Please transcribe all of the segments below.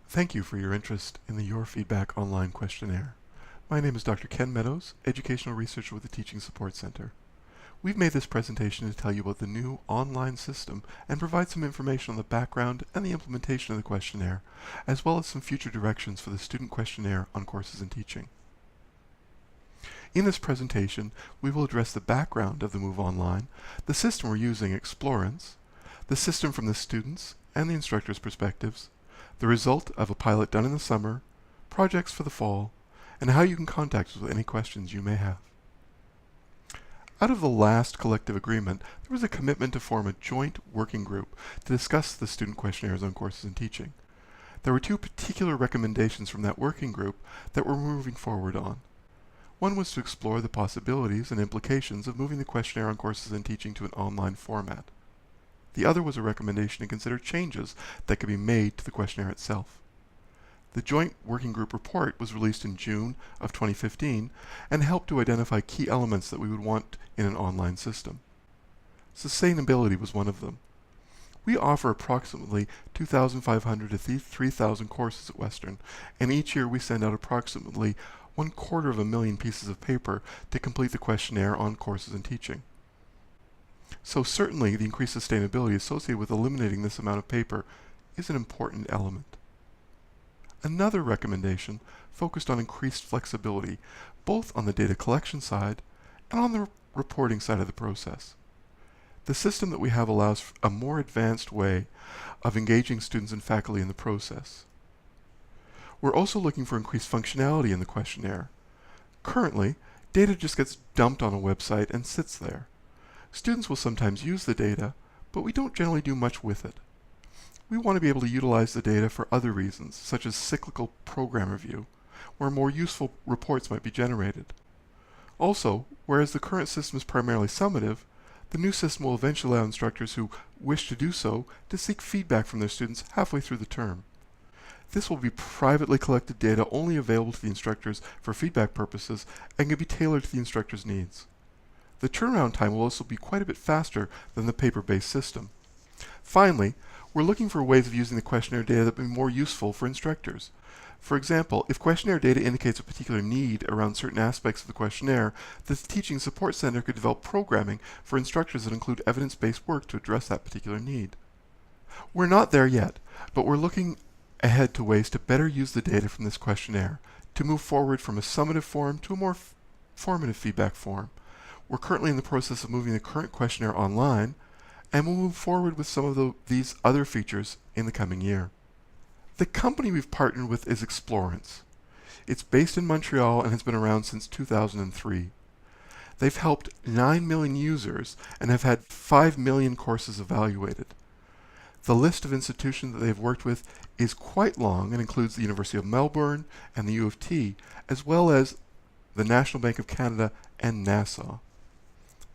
Thank you for your interest in the Your Feedback online questionnaire. My name is Dr. Ken Meadows, Educational Researcher with the Teaching Support Center. We've made this presentation to tell you about the new online system and provide some information on the background and the implementation of the questionnaire, as well as some future directions for the Student Questionnaire on Courses in Teaching. In this presentation, we will address the background of the move online, the system we're using, Explorance, the system from the students' and the instructors' perspectives, the result of a pilot done in the summer, projects for the fall, and how you can contact us with any questions you may have. Out of the last collective agreement, there was a commitment to form a joint working group to discuss the student questionnaires on courses in teaching. There were two particular recommendations from that working group that we're moving forward on. One was to explore the possibilities and implications of moving the questionnaire on courses in teaching to an online format. The other was a recommendation to consider changes that could be made to the questionnaire itself. The Joint Working Group report was released in June of 2015 and helped to identify key elements that we would want in an online system. Sustainability was one of them. We offer approximately 2,500 to 3,000 courses at Western, and each year we send out approximately 250,000 pieces of paper to complete the questionnaire on courses in teaching. So certainly the increased sustainability associated with eliminating this amount of paper is an important element. Another recommendation focused on increased flexibility, both on the data collection side and on the reporting side of the process. The system that we have allows a more advanced way of engaging students and faculty in the process. We're also looking for increased functionality in the questionnaire. Currently, data just gets dumped on a website and sits there. Students will sometimes use the data, but we don't generally do much with it. We want to be able to utilize the data for other reasons, such as cyclical program review, where more useful reports might be generated. Also, whereas the current system is primarily summative, the new system will eventually allow instructors who wish to do so to seek feedback from their students halfway through the term. This will be privately collected data only available to the instructors for feedback purposes and can be tailored to the instructor's needs. The turnaround time will also be quite a bit faster than the paper-based system. Finally, we're looking for ways of using the questionnaire data that will be more useful for instructors. For example, if questionnaire data indicates a particular need around certain aspects of the questionnaire, the Teaching Support Center could develop programming for instructors that include evidence-based work to address that particular need. We're not there yet, but we're looking ahead to ways to better use the data from this questionnaire to move forward from a summative form to a more formative feedback form. We're currently in the process of moving the current questionnaire online, and we'll move forward with some of these other features in the coming year. The company we've partnered with is Explorance. It's based in Montreal and has been around since 2003. They've helped 9 million users and have had 5 million courses evaluated. The list of institutions that they've worked with is quite long and includes the University of Melbourne and the U of T, as well as the National Bank of Canada and Nassau.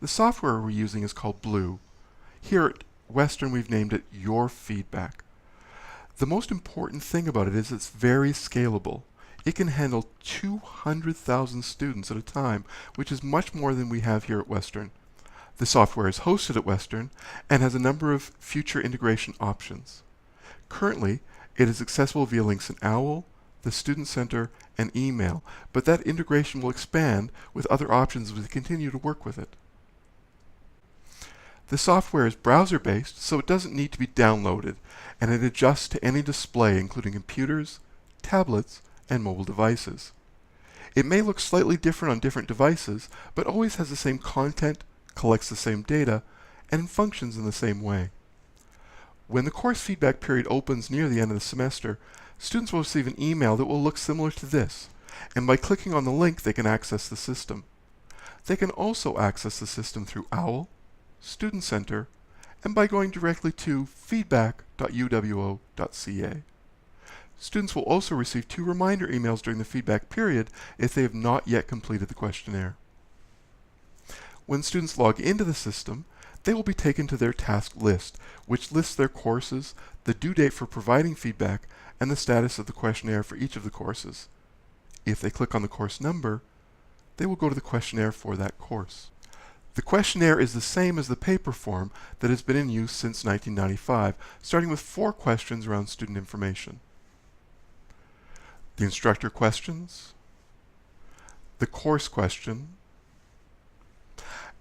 The software we're using is called Blue. Here at Western, we've named it Your Feedback. The most important thing about it is it's very scalable. It can handle 200,000 students at a time, which is much more than we have here at Western. The software is hosted at Western and has a number of future integration options. Currently, it is accessible via links in OWL, the Student Center, and email, but that integration will expand with other options as we continue to work with it. The software is browser-based, so it doesn't need to be downloaded, and it adjusts to any display, including computers, tablets, and mobile devices. It may look slightly different on different devices, but always has the same content, collects the same data, and functions in the same way. When the course feedback period opens near the end of the semester, students will receive an email that will look similar to this, and by clicking on the link they can access the system. They can also access the system through OWL, Student Center, and by going directly to feedback.uwo.ca. Students will also receive 2 reminder emails during the feedback period if they have not yet completed the questionnaire. When students log into the system, they will be taken to their task list, which lists their courses, the due date for providing feedback, and the status of the questionnaire for each of the courses. If they click on the course number, they will go to the questionnaire for that course. The questionnaire is the same as the paper form that has been in use since 1995, starting with 4 questions around student information. the instructor questions, the course question,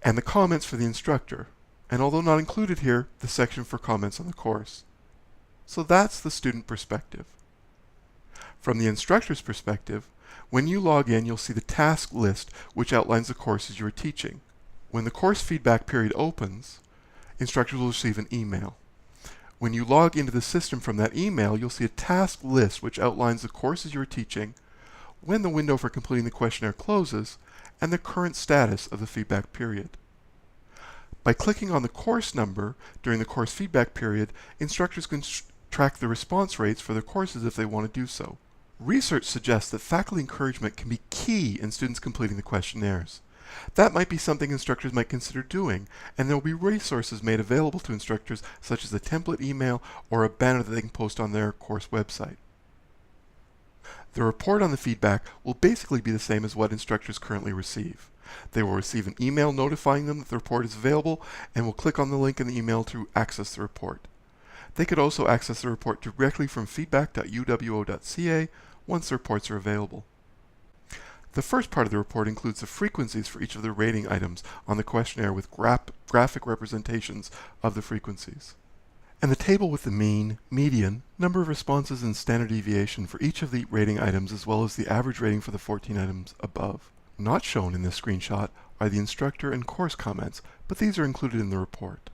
and the comments for the instructor, and although not included here, the section for comments on the course. So that's the student perspective. From the instructor's perspective, when you log in, you'll see the task list which outlines the courses you are teaching. When the course feedback period opens, instructors will receive an email. When you log into the system from that email, you'll see a task list which outlines the courses you are teaching, when the window for completing the questionnaire closes, and the current status of the feedback period. By clicking on the course number during the course feedback period, instructors can track the response rates for their courses if they want to do so. Research suggests that faculty encouragement can be key in students completing the questionnaires. That might be something instructors might consider doing, and there will be resources made available to instructors such as a template email or a banner that they can post on their course website. The report on the feedback will basically be the same as what instructors currently receive. They will receive an email notifying them that the report is available and will click on the link in the email to access the report. They could also access the report directly from feedback.uwo.ca once the reports are available. The first part of the report includes the frequencies for each of the rating items on the questionnaire with graphic representations of the frequencies, and the table with the mean, median, number of responses, and standard deviation for each of the rating items, as well as the average rating for the 14 items above. Not shown in this screenshot are the instructor and course comments, but these are included in the report.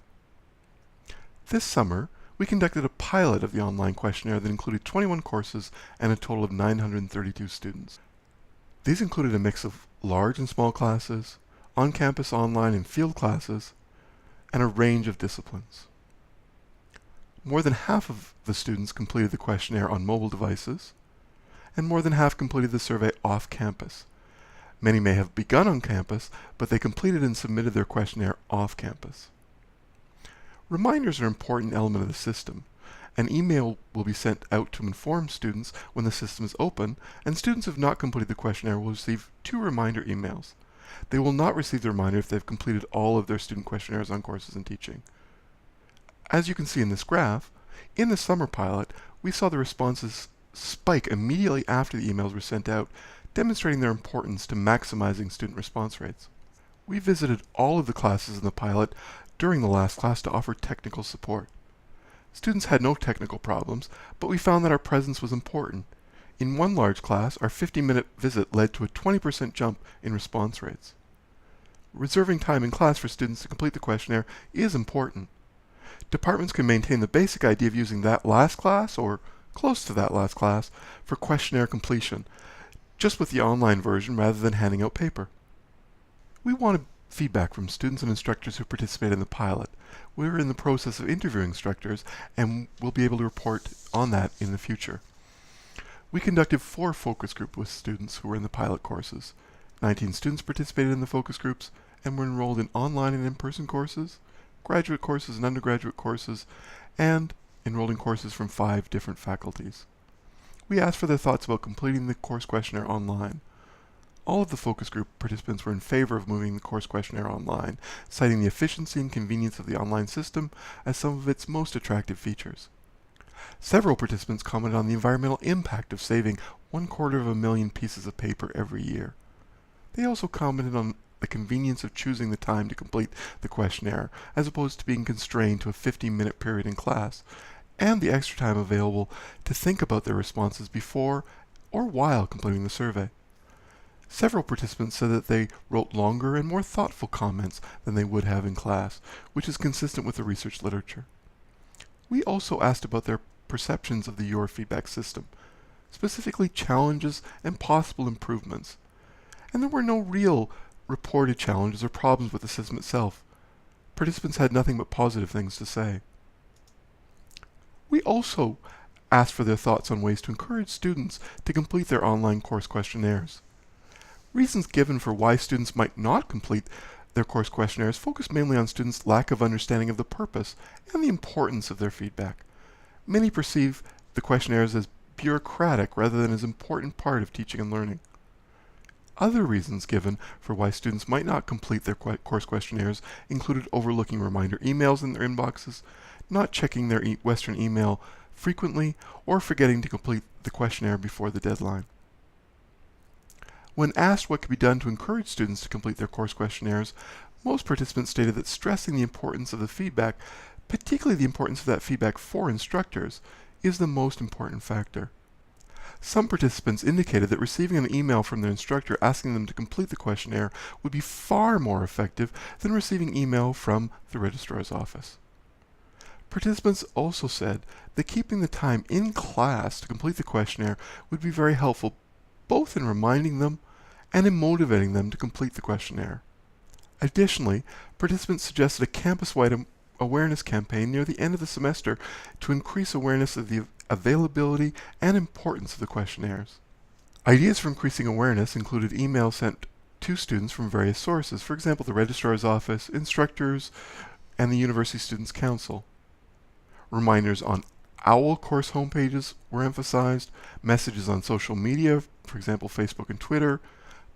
This summer, we conducted a pilot of the online questionnaire that included 21 courses and a total of 932 students. These included a mix of large and small classes, on-campus, online, and field classes, and a range of disciplines. More than half of the students completed the questionnaire on mobile devices, and more than half completed the survey off-campus. Many may have begun on campus, but they completed and submitted their questionnaire off-campus. Reminders are an important element of the system. An email will be sent out to inform students when the system is open, and students who have not completed the questionnaire will receive 2 reminder emails. They will not receive the reminder if they have completed all of their student questionnaires on courses and teaching. As you can see in this graph, in the summer pilot, we saw the responses spike immediately after the emails were sent out, demonstrating their importance to maximizing student response rates. We visited all of the classes in the pilot during the last class to offer technical support. Students had no technical problems, but we found that our presence was important. In one large class, our 50-minute visit led to a 20% jump in response rates. Reserving time in class for students to complete the questionnaire is important. Departments can maintain the basic idea of using that last class, or close to that last class, for questionnaire completion, just with the online version rather than handing out paper. We wanted feedback from students and instructors who participated in the pilot. We're in the process of interviewing instructors, and we'll be able to report on that in the future. We conducted 4 focus groups with students who were in the pilot courses. 19 students participated in the focus groups and were enrolled in online and in-person courses, graduate courses and undergraduate courses, and enrolled in courses from 5 different faculties. We asked for their thoughts about completing the course questionnaire online. All of the focus group participants were in favor of moving the course questionnaire online, citing the efficiency and convenience of the online system as some of its most attractive features. Several participants commented on the environmental impact of saving 250,000 pieces of paper every year. They also commented on the convenience of choosing the time to complete the questionnaire, as opposed to being constrained to a 15-minute period in class, and the extra time available to think about their responses before or while completing the survey. Several participants said that they wrote longer and more thoughtful comments than they would have in class, which is consistent with the research literature. We also asked about their perceptions of the Your Feedback system, specifically challenges and possible improvements. And there were no real reported challenges or problems with the system itself. Participants had nothing but positive things to say. We also asked for their thoughts on ways to encourage students to complete their online course questionnaires. Reasons given for why students might not complete their course questionnaires focus mainly on students' lack of understanding of the purpose and the importance of their feedback. Many perceive the questionnaires as bureaucratic rather than as an important part of teaching and learning. Other reasons given for why students might not complete their course questionnaires included overlooking reminder emails in their inboxes, not checking their Western email frequently, or forgetting to complete the questionnaire before the deadline. When asked what could be done to encourage students to complete their course questionnaires, most participants stated that stressing the importance of the feedback, particularly the importance of that feedback for instructors, is the most important factor. Some participants indicated that receiving an email from their instructor asking them to complete the questionnaire would be far more effective than receiving email from the registrar's office. Participants also said that keeping the time in class to complete the questionnaire would be very helpful, both in reminding them and in motivating them to complete the questionnaire. Additionally, participants suggested a campus-wide awareness campaign near the end of the semester to increase awareness of the availability and importance of the questionnaires. Ideas for increasing awareness included emails sent to students from various sources, for example, the registrar's office, instructors, and the University Students' Council. Reminders on OWL course homepages were emphasized, messages on social media, for example, Facebook and Twitter,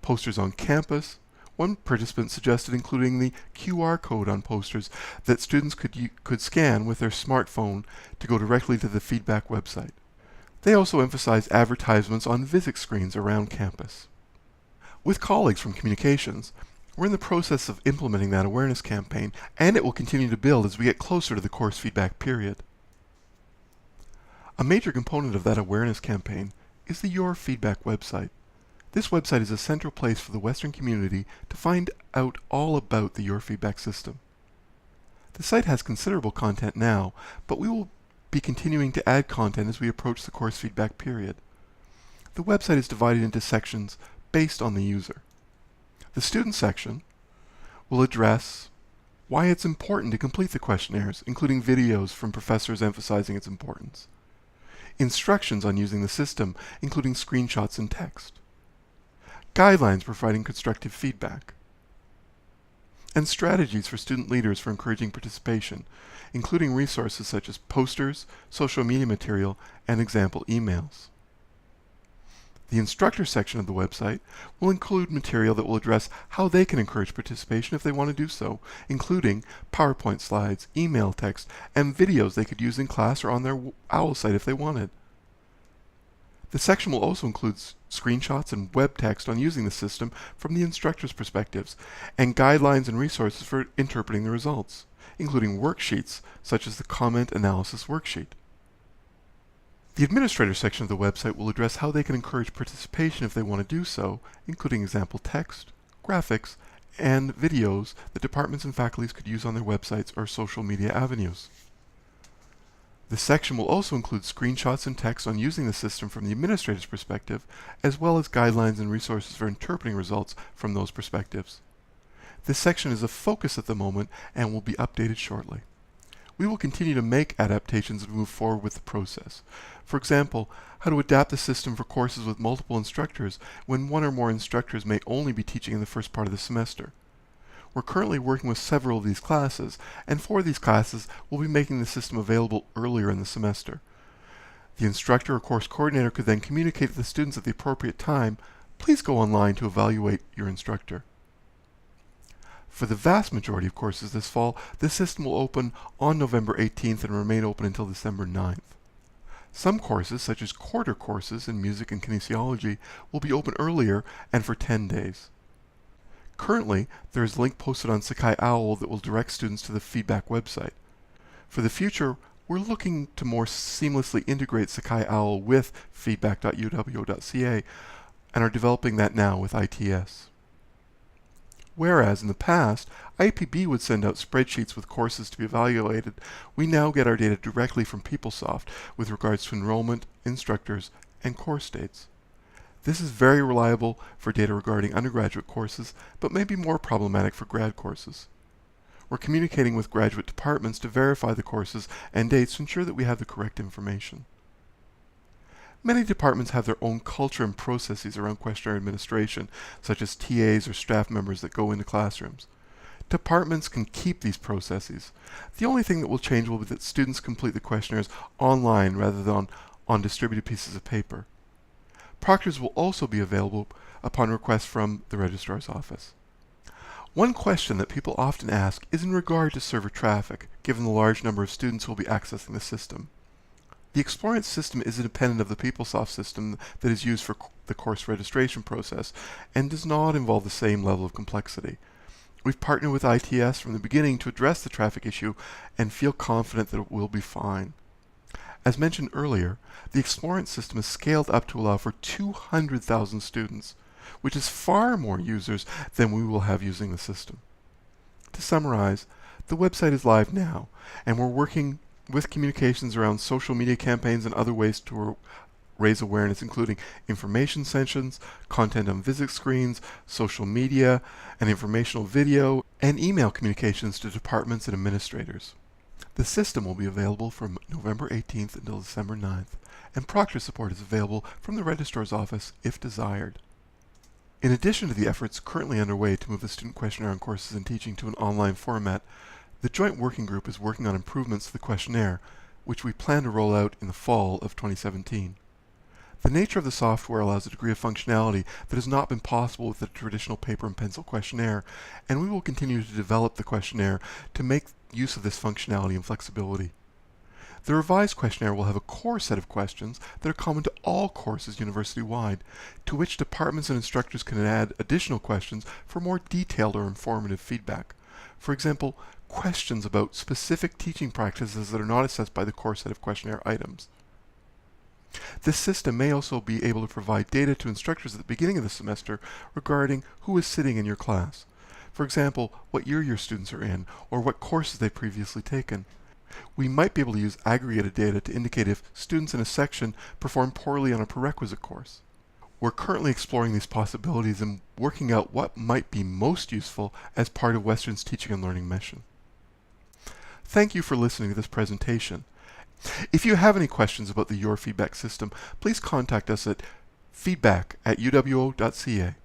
posters on campus. One participant suggested including the QR code on posters that students could scan with their smartphone to go directly to the feedback website. They also emphasized advertisements on visit screens around campus. With colleagues from communications, we're in the process of implementing that awareness campaign, and it will continue to build as we get closer to the course feedback period. A major component of that awareness campaign is the Your Feedback website. This website is a central place for the Western community to find out all about the Your Feedback system. The site has considerable content now, but we will be continuing to add content as we approach the course feedback period. The website is divided into sections based on the user. The student section will address why it's important to complete the questionnaires, including videos from professors emphasizing its importance. Instructions on using the system, including screenshots and text. Guidelines providing constructive feedback. And strategies for student leaders for encouraging participation, including resources such as posters, social media material, and example emails. The instructor section of the website will include material that will address how they can encourage participation if they want to do so, including PowerPoint slides, email text, and videos they could use in class or on their OWL site if they wanted. The section will also include screenshots and web text on using the system from the instructor's perspectives, and guidelines and resources for interpreting the results, including worksheets such as the comment analysis worksheet. The administrator section of the website will address how they can encourage participation if they want to do so, including example text, graphics, and videos that departments and faculties could use on their websites or social media avenues. This section will also include screenshots and text on using the system from the administrator's perspective, as well as guidelines and resources for interpreting results from those perspectives. This section is a focus at the moment and will be updated shortly. We will continue to make adaptations as we move forward with the process. For example, how to adapt the system for courses with multiple instructors when one or more instructors may only be teaching in the first part of the semester. We're currently working with several of these classes, and for these classes, we'll be making the system available earlier in the semester. The instructor or course coordinator could then communicate to the students at the appropriate time, please go online to evaluate your instructor. For the vast majority of courses this fall, this system will open on November 18th and remain open until December 9th. Some courses, such as quarter courses in music and kinesiology, will be open earlier and for 10 days. Currently, there is a link posted on Sakai OWL that will direct students to the feedback website. For the future, we're looking to more seamlessly integrate Sakai OWL with feedback.uwo.ca and are developing that now with ITS. Whereas in the past, IPB would send out spreadsheets with courses to be evaluated, we now get our data directly from PeopleSoft with regards to enrollment, instructors, and course dates. This is very reliable for data regarding undergraduate courses, but may be more problematic for grad courses. We're communicating with graduate departments to verify the courses and dates to ensure that we have the correct information. Many departments have their own culture and processes around questionnaire administration, such as TAs or staff members that go into classrooms. Departments can keep these processes. The only thing that will change will be that students complete the questionnaires online rather than on distributed pieces of paper. Proctors will also be available upon request from the registrar's office. One question that people often ask is in regard to server traffic, given the large number of students who will be accessing the system. The Explorant system is independent of the PeopleSoft system that is used for the course registration process and does not involve the same level of complexity. We've partnered with ITS from the beginning to address the traffic issue and feel confident that it will be fine. As mentioned earlier, the Explorant system is scaled up to allow for 200,000 students, which is far more users than we will have using the system. To summarize, the website is live now, and we're working with communications around social media campaigns and other ways to raise awareness, including information sessions, content on visit screens, social media, an informational video, and email communications to departments and administrators. The system will be available from November 18th until December 9th, and proctor support is available from the registrar's office if desired. In addition to the efforts currently underway to move the Student Questionnaire on Courses and Teaching to an online format, the Joint Working Group is working on improvements to the questionnaire, which we plan to roll out in the fall of 2017. The nature of the software allows a degree of functionality that has not been possible with the traditional paper and pencil questionnaire, and we will continue to develop the questionnaire to make use of this functionality and flexibility. The revised questionnaire will have a core set of questions that are common to all courses university-wide, to which departments and instructors can add additional questions for more detailed or informative feedback. For example, questions about specific teaching practices that are not assessed by the core set of questionnaire items. This system may also be able to provide data to instructors at the beginning of the semester regarding who is sitting in your class. For example, what year your students are in, or what courses they've previously taken. We might be able to use aggregated data to indicate if students in a section perform poorly on a prerequisite course. We're currently exploring these possibilities and working out what might be most useful as part of Western's teaching and learning mission. Thank you for listening to this presentation. If you have any questions about the Your Feedback system, please contact us at feedback@uwo.ca.